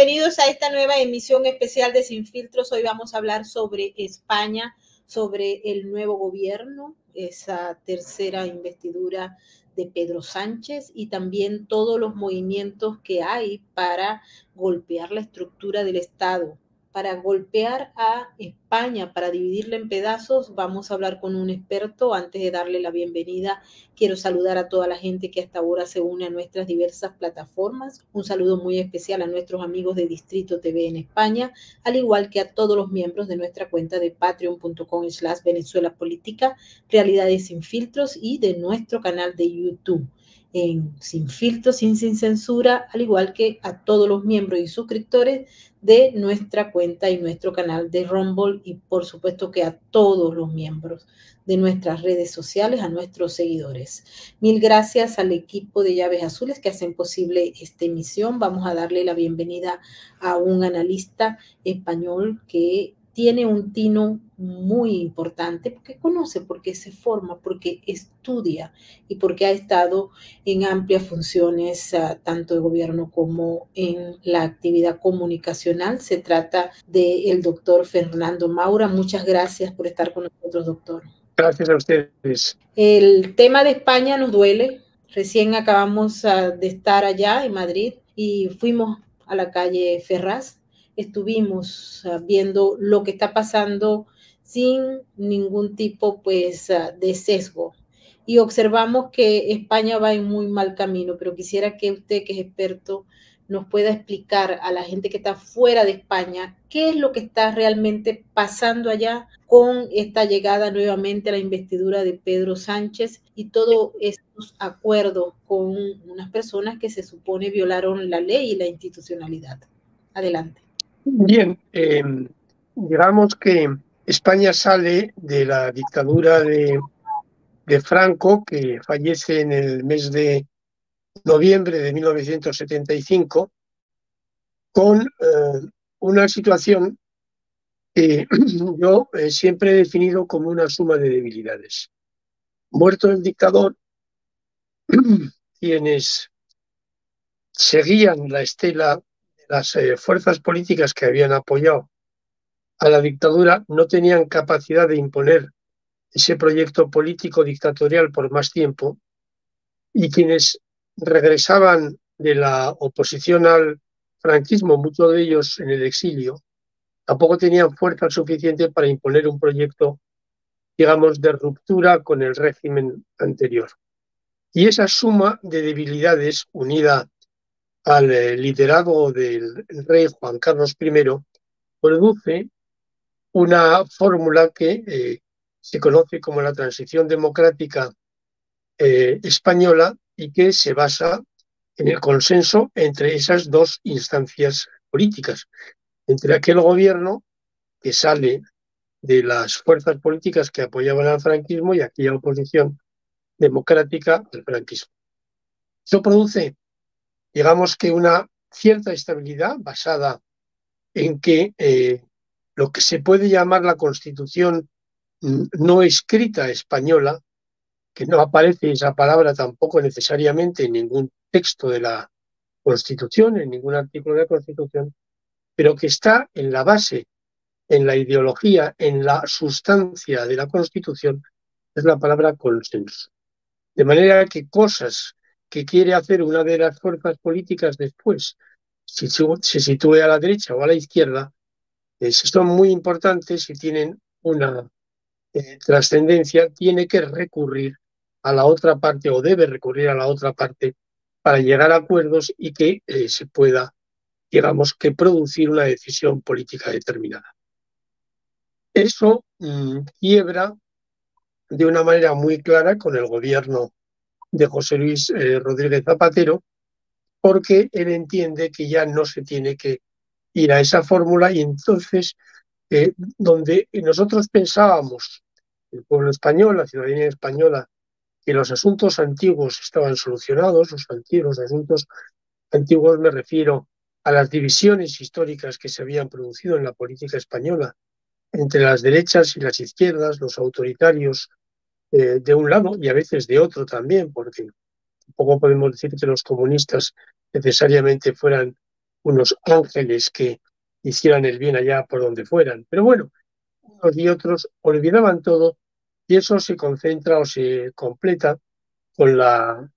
bienvenidos a esta nueva emisión especial de Sin Filtros. Hoy vamos a hablar sobre España, sobre el nuevo gobierno, esa tercera investidura de Pedro Sánchez y también todos los movimientos que hay para golpear la estructura del Estado, para golpear a España, para dividirla en pedazos. Vamos a hablar con un experto. Antes de darle la bienvenida, quiero saludar a toda la gente que hasta ahora se une a nuestras diversas plataformas. Un saludo muy especial a nuestros amigos de Distrito TV en España, al igual que a todos los miembros de nuestra cuenta de patreon.com/Venezuela Política, Realidades Sin Filtros, y de nuestro canal de YouTube en Sin Filtros, sin censura, al igual que a todos los miembros y suscriptores de nuestra cuenta y nuestro canal de Rumble, y por supuesto que a todos los miembros de nuestras redes sociales, a nuestros seguidores. Mil gracias al equipo de Llaves Azules que hacen posible esta emisión. Vamos a darle la bienvenida a un analista español que tiene un tino muy importante, porque conoce, porque se forma, porque estudia y porque ha estado en amplias funciones, tanto de gobierno como en la actividad comunicacional. Se trata del doctor Fernando Maura. Muchas gracias por estar con nosotros, doctor. Gracias a ustedes. El tema de España nos duele. Recién acabamos de estar allá en Madrid y fuimos a la calle Ferraz. Estuvimos viendo lo que está pasando sin ningún tipo de sesgo, y observamos que España va en muy mal camino, pero quisiera que usted, que es experto, nos pueda explicar a la gente que está fuera de España qué es lo que está realmente pasando allá con esta llegada nuevamente a la investidura de Pedro Sánchez y todos estos acuerdos con unas personas que se supone violaron la ley y la institucionalidad. Adelante. Bien, digamos que España sale de la dictadura de Franco, que fallece en el mes de noviembre de 1975, con una situación que yo siempre he definido como una suma de debilidades. Muerto el dictador, quienes seguían la estela de las fuerzas políticas que habían apoyado a la dictadura no tenían capacidad de imponer ese proyecto político dictatorial por más tiempo, y quienes regresaban de la oposición al franquismo, muchos de ellos en el exilio, tampoco tenían fuerza suficiente para imponer un proyecto, digamos, de ruptura con el régimen anterior. Y esa suma de debilidades, unida al liderazgo del rey Juan Carlos I, produce una fórmula que se conoce como la transición democrática española, y que se basa en el consenso entre esas dos instancias políticas, entre aquel gobierno que sale de las fuerzas políticas que apoyaban al franquismo y aquella oposición democrática al franquismo. Eso produce, digamos, que una cierta estabilidad basada en que lo que se puede llamar la Constitución no escrita española, que no aparece esa palabra tampoco necesariamente en ningún texto de la Constitución, en ningún artículo de la Constitución, pero que está en la base, en la ideología, en la sustancia de la Constitución, es la palabra consenso. De manera que cosas que quiere hacer una de las fuerzas políticas después, si se sitúe a la derecha o a la izquierda, son muy importantes y tienen una trascendencia, tiene que recurrir a la otra parte, o debe recurrir a la otra parte, para llegar a acuerdos y que se pueda, digamos, que producir una decisión política determinada. Eso quiebra de una manera muy clara con el gobierno de José Luis Rodríguez Zapatero, porque él entiende que ya no se tiene que ir a esa fórmula, y entonces donde nosotros pensábamos, el pueblo español, la ciudadanía española, que los asuntos antiguos estaban solucionados, los asuntos antiguos me refiero a las divisiones históricas que se habían producido en la política española entre las derechas y las izquierdas, los autoritarios de un lado y a veces de otro también, porque tampoco podemos decir que los comunistas necesariamente fueran unos ángeles que hicieran el bien allá por donde fueran. Pero bueno, unos y otros olvidaban todo y eso se concentra o se completa con la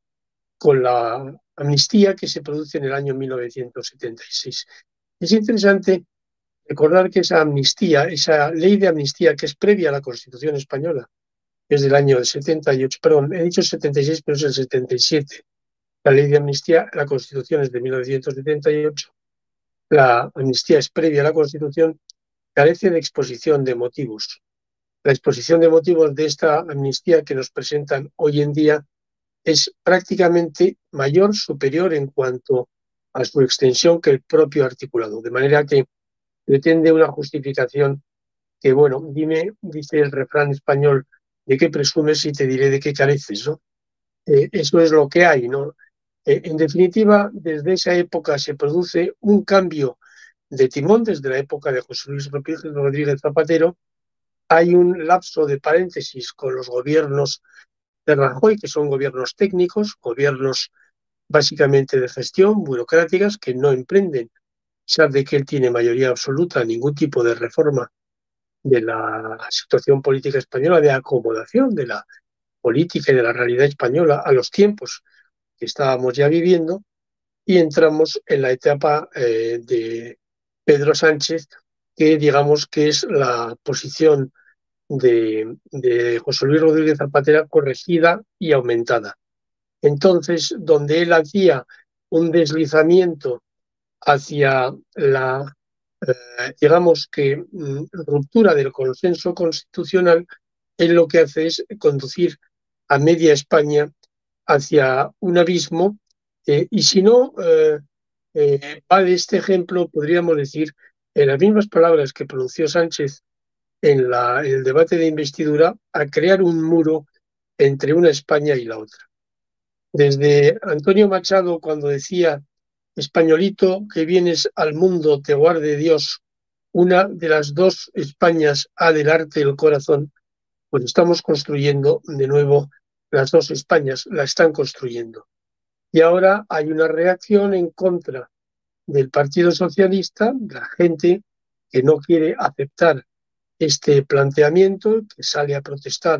amnistía que se produce en el año 1976. Es interesante recordar que esa amnistía, esa ley de amnistía que es previa a la Constitución española, es del año 78, perdón, he dicho 76, pero es el 77. La ley de amnistía, la Constitución es de 1978, la amnistía es previa a la Constitución, carece de exposición de motivos. La exposición de motivos de esta amnistía que nos presentan hoy en día es prácticamente mayor, superior en cuanto a su extensión que el propio articulado, de manera que pretende una justificación que, bueno, dime, dice el refrán español, de qué presumes y te diré de qué careces, ¿no? Eso es lo que hay, ¿no? En definitiva, desde esa época se produce un cambio de timón, desde la época de José Luis Rodríguez Zapatero. Hay un lapso de paréntesis con los gobiernos de Rajoy, que son gobiernos técnicos, gobiernos básicamente de gestión, burocráticas, que no emprenden, a pesar de que él tiene mayoría absoluta, ningún tipo de reforma de la situación política española, de acomodación de la política y de la realidad española a los tiempos que estábamos ya viviendo, y entramos en la etapa de Pedro Sánchez, que digamos que es la posición de José Luis Rodríguez Zapatero corregida y aumentada. Entonces, donde él hacía un deslizamiento hacia la, digamos que, ruptura del consenso constitucional, él lo que hace es conducir a media España hacia un abismo, y si no vale este ejemplo, podríamos decir, en las mismas palabras que pronunció Sánchez en el debate de investidura, a crear un muro entre una España y la otra. Desde Antonio Machado, cuando decía, españolito que vienes al mundo, te guarde Dios, una de las dos Españas ha del arte el corazón, pues estamos construyendo de nuevo las dos Españas, la están construyendo. Y ahora hay una reacción en contra del Partido Socialista, de la gente que no quiere aceptar este planteamiento, que sale a protestar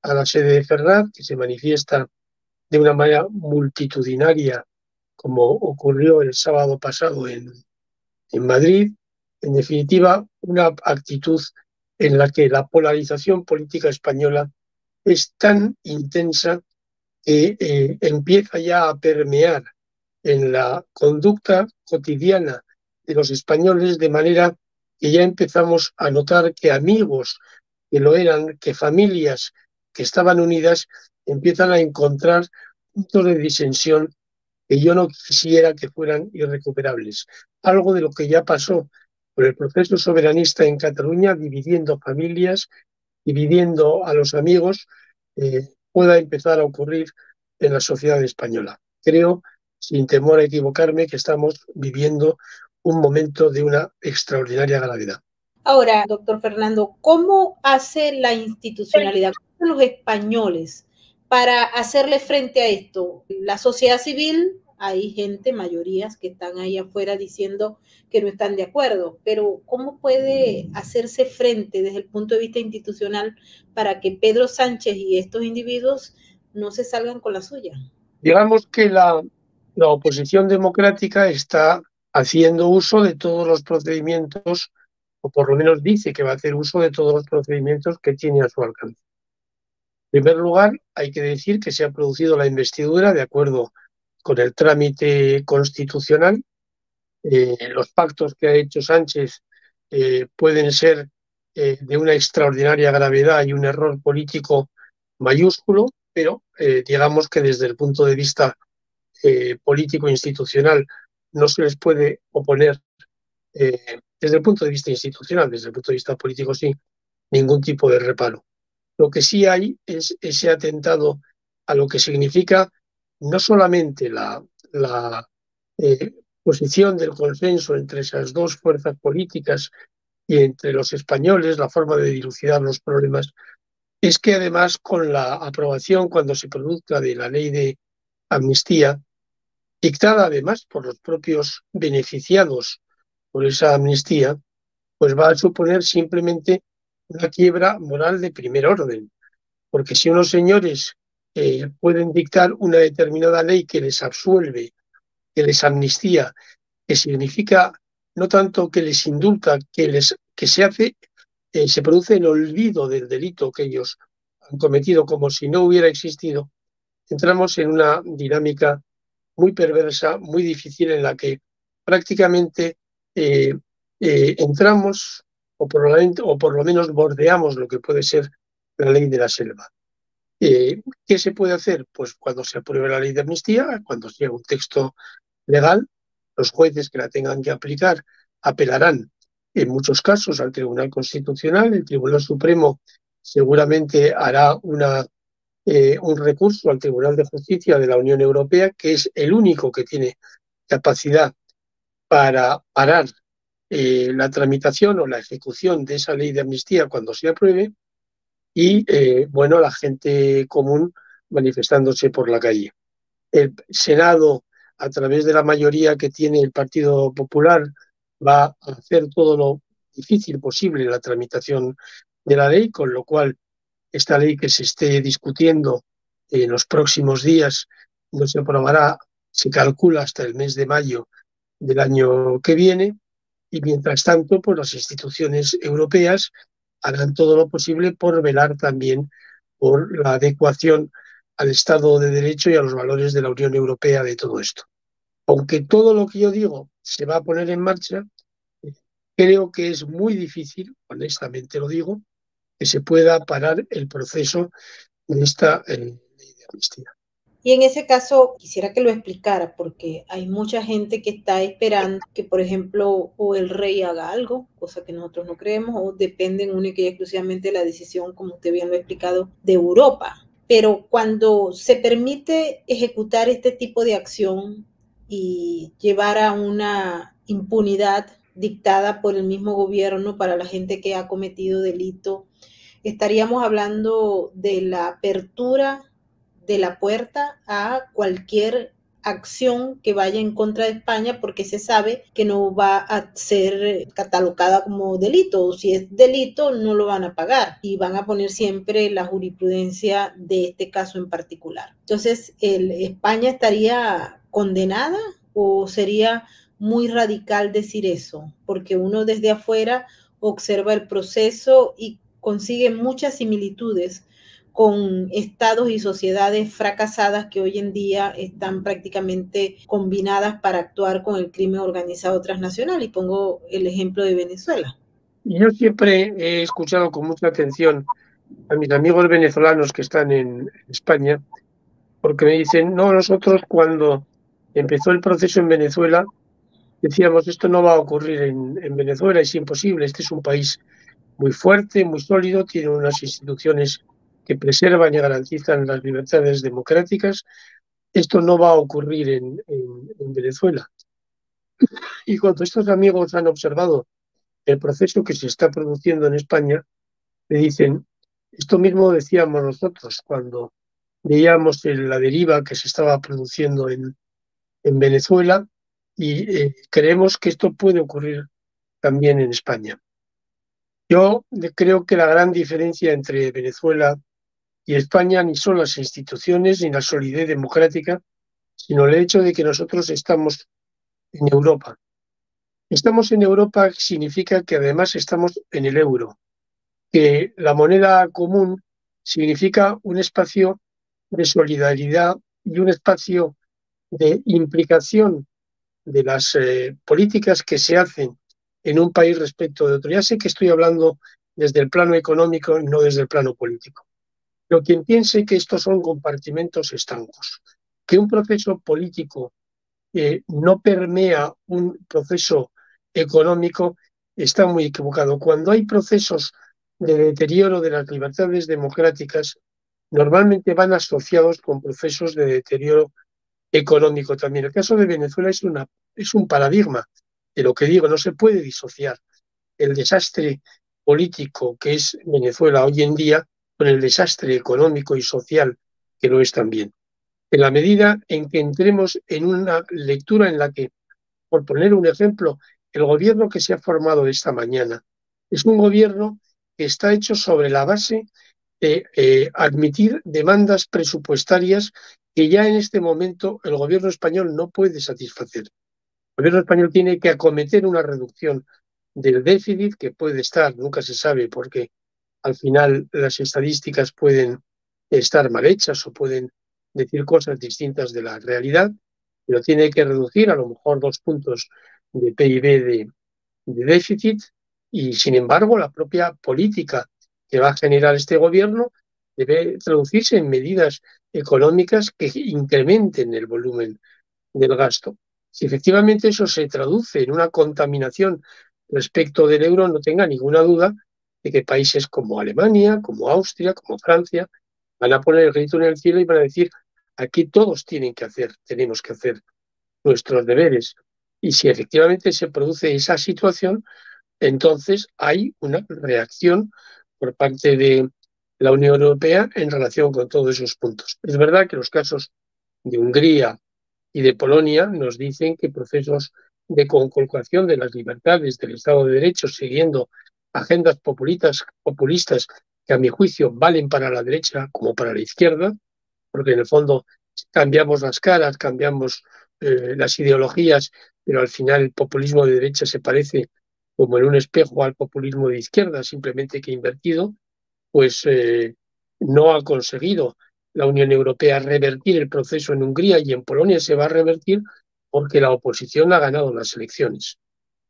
a la sede de Ferraz, que se manifiesta de una manera multitudinaria, como ocurrió el sábado pasado en Madrid. En definitiva, una actitud en la que la polarización política española es tan intensa que empieza ya a permear en la conducta cotidiana de los españoles, de manera que ya empezamos a notar que amigos que lo eran, que familias que estaban unidas, empiezan a encontrar puntos de disensión que yo no quisiera que fueran irrecuperables. Algo de lo que ya pasó con el proceso soberanista en Cataluña, dividiendo familias, dividiendo a los amigos, pueda empezar a ocurrir en la sociedad española. Creo, sin temor a equivocarme, que estamos viviendo un momento de una extraordinaria gravedad. Ahora, doctor Fernando, ¿cómo hace la institucionalidad, cómo los españoles para hacerle frente a esto? La sociedad civil, hay gente, mayorías, que están ahí afuera diciendo que no están de acuerdo, pero ¿cómo puede hacerse frente desde el punto de vista institucional para que Pedro Sánchez y estos individuos no se salgan con la suya? Digamos que la oposición democrática está haciendo uso de todos los procedimientos, o por lo menos dice que va a hacer uso de todos los procedimientos que tiene a su alcance. En primer lugar, hay que decir que se ha producido la investidura de acuerdo con el trámite constitucional. Los pactos que ha hecho Sánchez pueden ser de una extraordinaria gravedad y un error político mayúsculo, pero digamos que desde el punto de vista político institucional no se les puede oponer, desde el punto de vista institucional, desde el punto de vista político sí, ningún tipo de reparo. Lo que sí hay es ese atentado a lo que significa no solamente la posición del consenso entre esas dos fuerzas políticas y entre los españoles, la forma de dilucidar los problemas, es que además con la aprobación, cuando se produzca, de la ley de amnistía, dictada además por los propios beneficiados por esa amnistía, pues va a suponer simplemente una quiebra moral de primer orden. Porque si unos señores pueden dictar una determinada ley que les absuelve, que les amnistía, que significa no tanto que les indulta, que se hace, se produce el olvido del delito que ellos han cometido como si no hubiera existido, entramos en una dinámica muy perversa, muy difícil, en la que prácticamente eh, entramos o por lo menos bordeamos lo que puede ser la ley de la selva. ¿Qué se puede hacer? Pues cuando se apruebe la ley de amnistía, cuando sea un texto legal, los jueces que la tengan que aplicar apelarán en muchos casos al Tribunal Constitucional. El Tribunal Supremo seguramente hará un recurso al Tribunal de Justicia de la Unión Europea, que es el único que tiene capacidad para parar la tramitación o la ejecución de esa ley de amnistía cuando se apruebe, y bueno, la gente común manifestándose por la calle. El Senado, a través de la mayoría que tiene el Partido Popular, va a hacer todo lo difícil posible la tramitación de la ley, con lo cual esta ley que se esté discutiendo en los próximos días no se aprobará, se calcula, hasta el mes de mayo del año que viene. Y mientras tanto, pues las instituciones europeas harán todo lo posible por velar también por la adecuación al Estado de Derecho y a los valores de la Unión Europea de todo esto. Aunque todo lo que yo digo se va a poner en marcha, creo que es muy difícil, honestamente lo digo, que se pueda parar el proceso de esta ley de amnistía. Y en ese caso quisiera que lo explicara porque hay mucha gente que está esperando que, por ejemplo, o el rey haga algo, cosa que nosotros no creemos, o dependen única y exclusivamente de la decisión, como usted bien lo ha explicado, de Europa. Pero cuando se permite ejecutar este tipo de acción y llevar a una impunidad dictada por el mismo gobierno para la gente que ha cometido delito, estaríamos hablando de la apertura de la puerta a cualquier acción que vaya en contra de España porque se sabe que no va a ser catalogada como delito, o si es delito no lo van a pagar y van a poner siempre la jurisprudencia de este caso en particular. Entonces, ¿España estaría condenada o sería muy radical decir eso? Porque uno desde afuera observa el proceso y consigue muchas similitudes con estados y sociedades fracasadas que hoy en día están prácticamente combinadas para actuar con el crimen organizado transnacional. Y pongo el ejemplo de Venezuela. Yo siempre he escuchado con mucha atención a mis amigos venezolanos que están en España, porque me dicen, no, nosotros cuando empezó el proceso en Venezuela decíamos, esto no va a ocurrir en Venezuela, es imposible, este es un país muy fuerte, muy sólido, tiene unas instituciones que preservan y garantizan las libertades democráticas, esto no va a ocurrir en Venezuela. Y cuando estos amigos han observado el proceso que se está produciendo en España, me dicen, esto mismo decíamos nosotros cuando veíamos la deriva que se estaba produciendo en Venezuela, y creemos que esto puede ocurrir también en España. Yo creo que la gran diferencia entre Venezuela y España ni son las instituciones ni la solidez democrática, sino el hecho de que nosotros estamos en Europa. Estamos en Europa significa que además estamos en el euro, que la moneda común significa un espacio de solidaridad y un espacio de implicación de las políticas que se hacen en un país respecto de otro. Ya sé que estoy hablando desde el plano económico y no desde el plano político. Pero quien piense que estos son compartimentos estancos, que un proceso político no permea un proceso económico, está muy equivocado. Cuando hay procesos de deterioro de las libertades democráticas, normalmente van asociados con procesos de deterioro económico también. El caso de Venezuela es un paradigma de lo que digo, no se puede disociar el desastre político que es Venezuela hoy en día con el desastre económico y social que lo es también. En la medida en que entremos en una lectura en la que, por poner un ejemplo, el gobierno que se ha formado esta mañana es un gobierno que está hecho sobre la base de admitir demandas presupuestarias que ya en este momento el gobierno español no puede satisfacer. El gobierno español tiene que acometer una reducción del déficit que puede estar, nunca se sabe, porque al final las estadísticas pueden estar mal hechas o pueden decir cosas distintas de la realidad, pero tiene que reducir a lo mejor 2 puntos de PIB de déficit y, sin embargo, la propia política que va a generar este gobierno debe traducirse en medidas económicas que incrementen el volumen del gasto. Si efectivamente eso se traduce en una contaminación respecto del euro, no tenga ninguna duda de que países como Alemania, como Austria, como Francia, van a poner el grito en el cielo y van a decir, aquí todos tienen que hacer, tenemos que hacer nuestros deberes. Y si efectivamente se produce esa situación, entonces hay una reacción por parte de la Unión Europea en relación con todos esos puntos. Es verdad que los casos de Hungría y de Polonia nos dicen que procesos de conculcación de las libertades del Estado de Derecho, siguiendo agendas populistas que a mi juicio valen para la derecha como para la izquierda, porque en el fondo cambiamos las caras, cambiamos las ideologías, pero al final el populismo de derecha se parece como en un espejo al populismo de izquierda, simplemente que invertido, pues no ha conseguido la Unión Europea revertir el proceso en Hungría y en Polonia se va a revertir porque la oposición ha ganado las elecciones.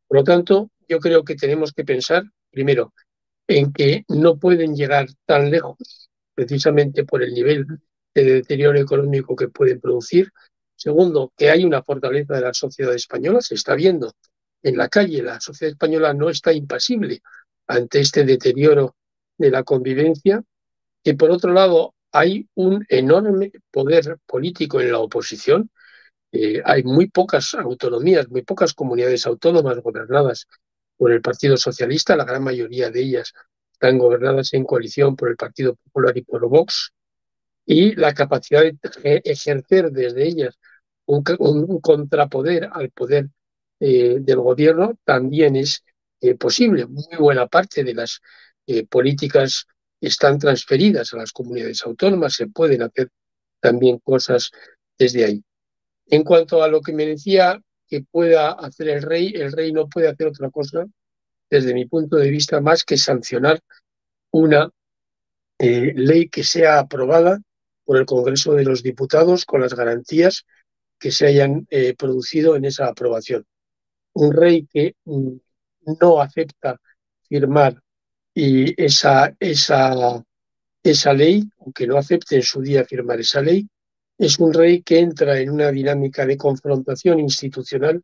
Por lo tanto, yo creo que tenemos que pensar, primero, en que no pueden llegar tan lejos, precisamente por el nivel de deterioro económico que pueden producir. Segundo, que hay una fortaleza de la sociedad española, se está viendo en la calle, la sociedad española no está impasible ante este deterioro de la convivencia. Y por otro lado, hay un enorme poder político en la oposición. Hay muy pocas autonomías, muy pocas comunidades autónomas gobernadas por el Partido Socialista, la gran mayoría de ellas están gobernadas en coalición por el Partido Popular y por Vox, y la capacidad de ejercer desde ellas un contrapoder al poder del gobierno también es posible. Muy buena parte de las políticas están transferidas a las comunidades autónomas, se pueden hacer también cosas desde ahí. En cuanto a lo que me decía que pueda hacer el rey no puede hacer otra cosa, desde mi punto de vista, más que sancionar una ley que sea aprobada por el Congreso de los Diputados con las garantías que se hayan producido en esa aprobación. Un rey que no acepta firmar y esa ley, aunque no acepte en su día firmar esa ley, es un rey que entra en una dinámica de confrontación institucional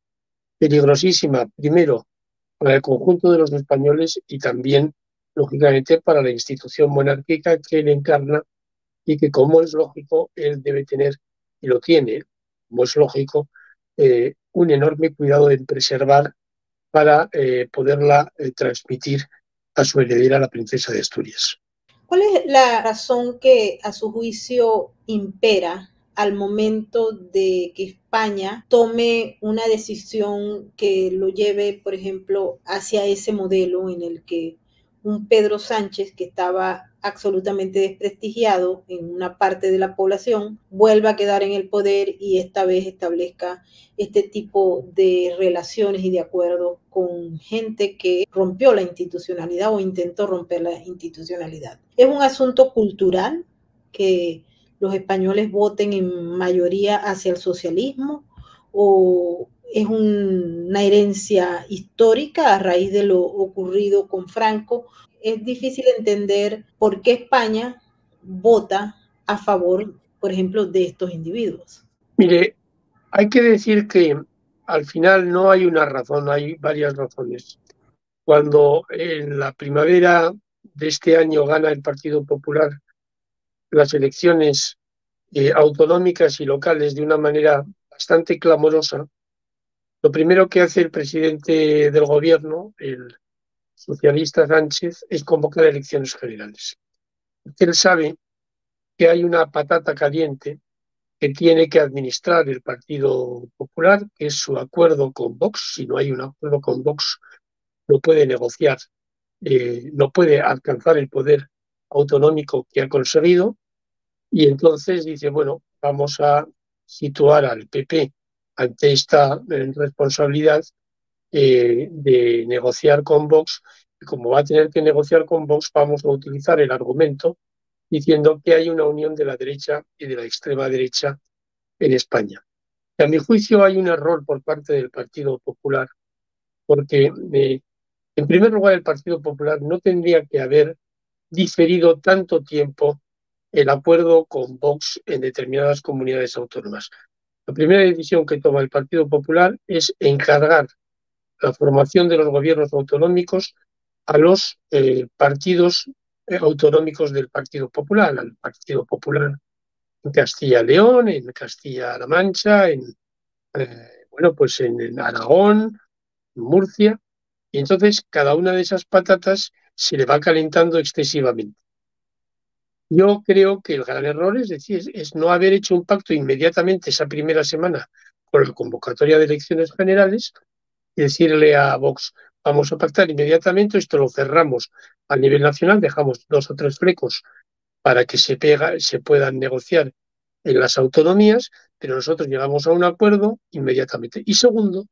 peligrosísima, primero para el conjunto de los españoles y también, lógicamente, para la institución monárquica que él encarna y que, como es lógico, él debe tener, y lo tiene, como es lógico, un enorme cuidado en preservar para poderla transmitir a su heredera, la princesa de Asturias. ¿Cuál es la razón que a su juicio impera al momento de que España tome una decisión que lo lleve, por ejemplo, hacia ese modelo en el que un Pedro Sánchez, que estaba absolutamente desprestigiado en una parte de la población, vuelva a quedar en el poder y esta vez establezca este tipo de relaciones y de acuerdos con gente que rompió la institucionalidad o intentó romper la institucionalidad? ¿Es un asunto cultural que los españoles voten en mayoría hacia el socialismo o es una herencia histórica a raíz de lo ocurrido con Franco? Es difícil entender por qué España vota a favor, por ejemplo, de estos individuos. Mire, hay que decir que al final no hay una razón, hay varias razones. Cuando en la primavera de este año gana el Partido Popular las elecciones autonómicas y locales de una manera bastante clamorosa, lo primero que hace el presidente del gobierno, el socialista Sánchez, es convocar elecciones generales. Él sabe que hay una patata caliente que tiene que administrar el Partido Popular, que es su acuerdo con Vox. Si no hay un acuerdo con Vox, no puede negociar, no puede alcanzar el poder autonómico que ha conseguido. Y entonces dice, bueno, vamos a situar al PP ante esta responsabilidad de negociar con Vox. Y como va a tener que negociar con Vox, vamos a utilizar el argumento diciendo que hay una unión de la derecha y de la extrema derecha en España. Y a mi juicio hay un error por parte del Partido Popular, porque en primer lugar el Partido Popular no tendría que haber diferido tanto tiempo el acuerdo con Vox en determinadas comunidades autónomas. La primera decisión que toma el Partido Popular es encargar la formación de los gobiernos autonómicos a los partidos autonómicos del Partido Popular, al Partido Popular en Castilla y León, en Castilla-La Mancha, bueno, pues en Aragón, en Murcia, y entonces cada una de esas patatas se le va calentando excesivamente. Yo creo que el gran error es decir, es no haber hecho un pacto inmediatamente esa primera semana con la convocatoria de elecciones generales y decirle a Vox, vamos a pactar inmediatamente, esto lo cerramos a nivel nacional, dejamos 2 o 3 flecos para que se puedan negociar en las autonomías, pero nosotros llegamos a un acuerdo inmediatamente. Y segundo,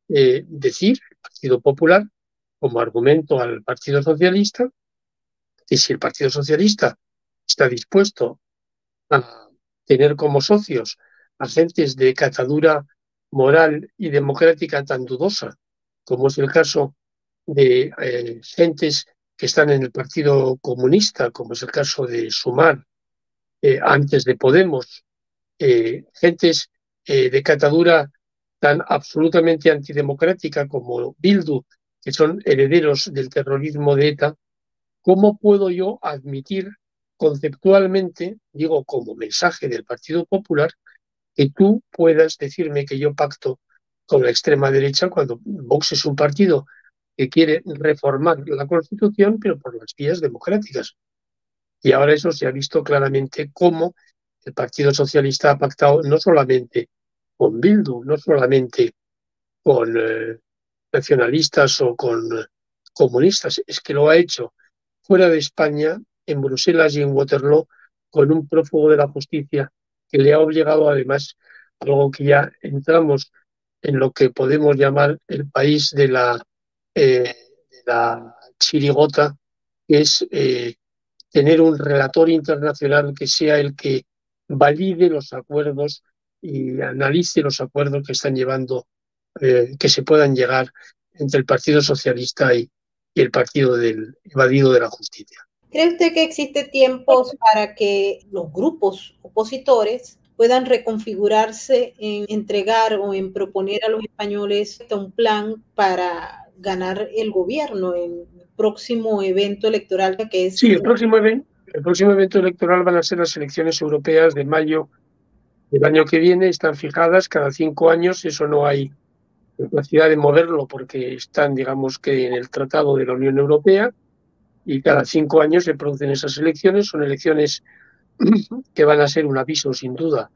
decir, el Partido Popular, como argumento al Partido Socialista, que si el Partido Socialista está dispuesto a tener como socios agentes de catadura moral y democrática tan dudosa, como es el caso de gentes que están en el Partido Comunista, como es el caso de Sumar, antes de Podemos, gentes de catadura tan absolutamente antidemocrática como Bildu, que son herederos del terrorismo de ETA. ¿Cómo puedo yo admitir conceptualmente, digo como mensaje del Partido Popular, que tú puedas decirme que yo pacto con la extrema derecha cuando Vox es un partido que quiere reformar la Constitución, pero por las vías democráticas? Y ahora eso se ha visto claramente cómo el Partido Socialista ha pactado no solamente con Bildu, no solamente con nacionalistas o con comunistas, es que lo ha hecho fuera de España, en Bruselas y en Waterloo, con un prófugo de la justicia que le ha obligado además, algo que ya entramos en lo que podemos llamar el país de la chirigota, que es tener un relator internacional que sea el que valide los acuerdos y analice los acuerdos que están llevando, que se puedan llegar entre el Partido Socialista y el Partido del Evadido de la Justicia. ¿Cree usted que existe tiempos para que los grupos opositores puedan reconfigurarse en entregar o en proponer a los españoles un plan para ganar el gobierno en el próximo evento electoral que es? Sí, el próximo evento electoral van a ser las elecciones europeas de mayo del año que viene. Están fijadas cada 5 años, eso no hay capacidad de moverlo porque están, digamos que en el Tratado de la Unión Europea, y cada 5 años se producen esas elecciones. Son elecciones que van a ser un aviso, sin duda,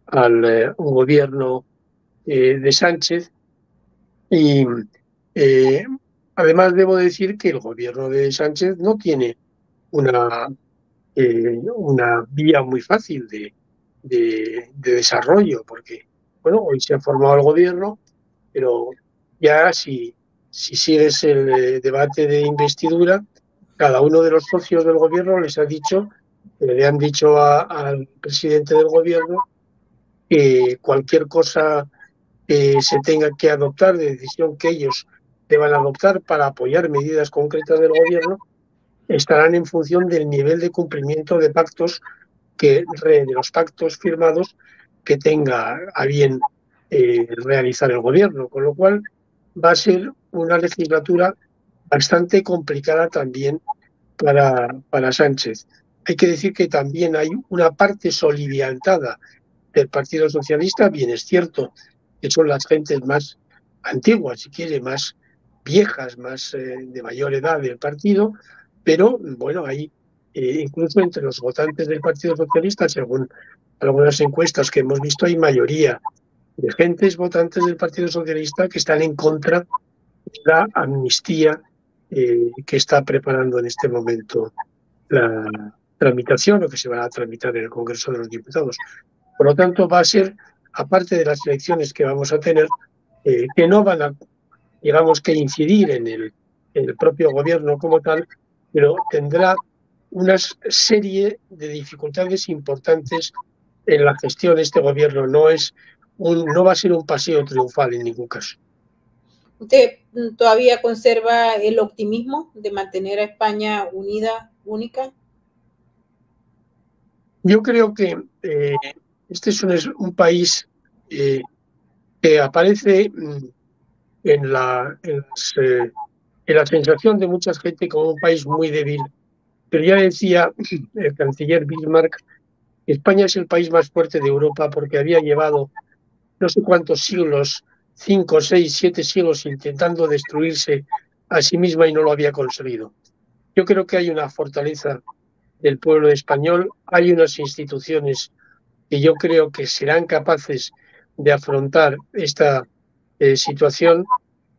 al gobierno de Sánchez. Y además debo decir que el gobierno de Sánchez no tiene una vía muy fácil de desarrollo, porque, bueno, hoy se ha formado el gobierno, pero ya si sigues el debate de investidura, cada uno de los socios del gobierno les ha dicho, le han dicho al presidente del gobierno que cualquier cosa que se tenga que adoptar, de decisión que ellos deban adoptar para apoyar medidas concretas del gobierno, estarán en función del nivel de cumplimiento de de los pactos firmados que tenga a bien realizar el gobierno, con lo cual va a ser una legislatura bastante complicada también para Sánchez. Hay que decir que también hay una parte soliviantada del Partido Socialista. Bien, es cierto que son las gentes más antiguas, si quiere, más viejas, más de mayor edad del partido, pero bueno, hay incluso entre los votantes del Partido Socialista, según algunas encuestas que hemos visto, hay mayoría de gentes votantes del Partido Socialista que están en contra de la amnistía que está preparando en este momento la tramitación o que se va a tramitar en el Congreso de los Diputados. Por lo tanto, va a ser, aparte de las elecciones que vamos a tener, que no van a, digamos, que incidir en el propio gobierno como tal, pero tendrá una serie de dificultades importantes en la gestión de este gobierno. No va a ser un paseo triunfal en ningún caso. ¿Usted todavía conserva el optimismo de mantener a España unida, única? Yo creo que este es un país que aparece en la sensación de mucha gente como un país muy débil. Pero ya decía el canciller Bismarck que España es el país más fuerte de Europa porque había llevado no sé cuántos siglos, 5, 6, 7 siglos intentando destruirse a sí misma y no lo había conseguido. Yo creo que hay una fortaleza del pueblo español, hay unas instituciones que yo creo que serán capaces de afrontar esta situación,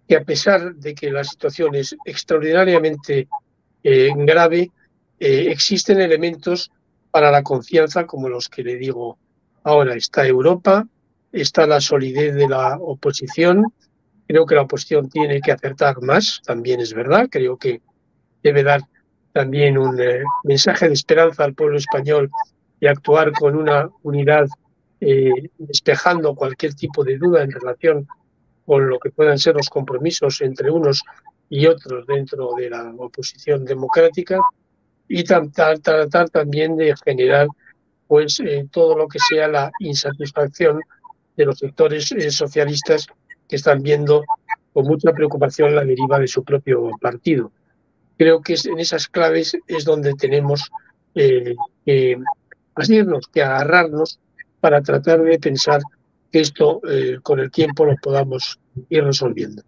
que a pesar de que la situación es extraordinariamente grave, existen elementos para la confianza como los que le digo ahora. Está Europa, está la solidez de la oposición. Creo que la oposición tiene que acertar más, también es verdad. Creo que debe dar también un mensaje de esperanza al pueblo español y actuar con una unidad, despejando cualquier tipo de duda en relación con lo que puedan ser los compromisos entre unos y otros dentro de la oposición democrática, y tratar también de generar pues todo lo que sea la insatisfacción de los sectores socialistas que están viendo con mucha preocupación la deriva de su propio partido. Creo que en esas claves es donde tenemos que asirnos, que agarrarnos para tratar de pensar que esto con el tiempo lo podamos ir resolviendo.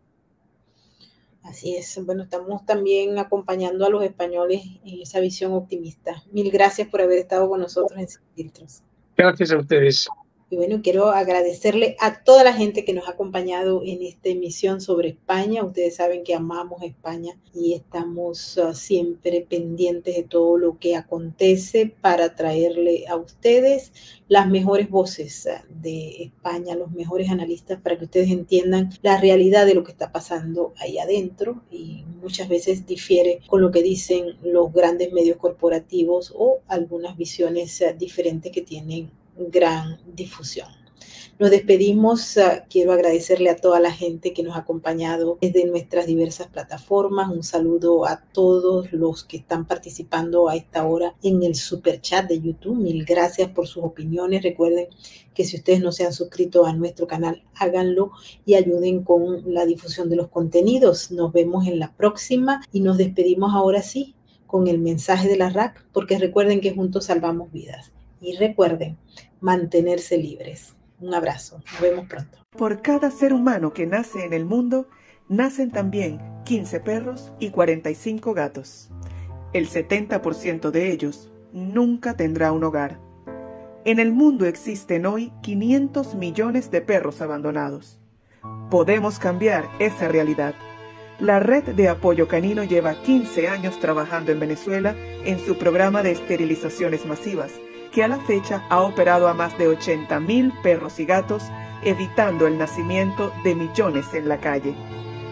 Así es. Bueno, estamos también acompañando a los españoles en esa visión optimista. Mil gracias por haber estado con nosotros en Sin Filtros. Gracias a ustedes. Y bueno, quiero agradecerle a toda la gente que nos ha acompañado en esta emisión sobre España. Ustedes saben que amamos España y estamos siempre pendientes de todo lo que acontece para traerle a ustedes las mejores voces de España, los mejores analistas, para que ustedes entiendan la realidad de lo que está pasando ahí adentro, y muchas veces difiere con lo que dicen los grandes medios corporativos o algunas visiones diferentes que tienen gran difusión. Nos despedimos. Quiero agradecerle a toda la gente que nos ha acompañado desde nuestras diversas plataformas. Un saludo a todos los que están participando a esta hora en el super chat de YouTube. Mil gracias por sus opiniones. Recuerden que si ustedes no se han suscrito a nuestro canal, háganlo y ayuden con la difusión de los contenidos. Nos vemos en la próxima y nos despedimos ahora sí con el mensaje de la RAC, porque recuerden que juntos salvamos vidas. Y recuerden mantenerse libres. Un abrazo. Nos vemos pronto. Por cada ser humano que nace en el mundo, nacen también 15 perros y 45 gatos. El 70% de ellos nunca tendrá un hogar. En el mundo existen hoy 500 millones de perros abandonados. Podemos cambiar esa realidad. La Red de Apoyo Canino lleva 15 años trabajando en Venezuela en su programa de esterilizaciones masivas, que a la fecha ha operado a más de 80,000 perros y gatos, evitando el nacimiento de millones en la calle.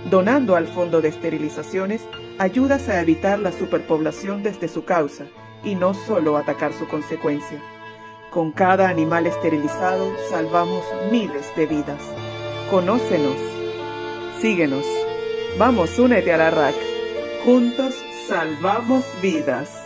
Donando al Fondo de Esterilizaciones, ayudas a evitar la superpoblación desde su causa y no solo atacar su consecuencia. Con cada animal esterilizado salvamos miles de vidas. Conócenos. Síguenos. Vamos, únete a la RAC. Juntos salvamos vidas.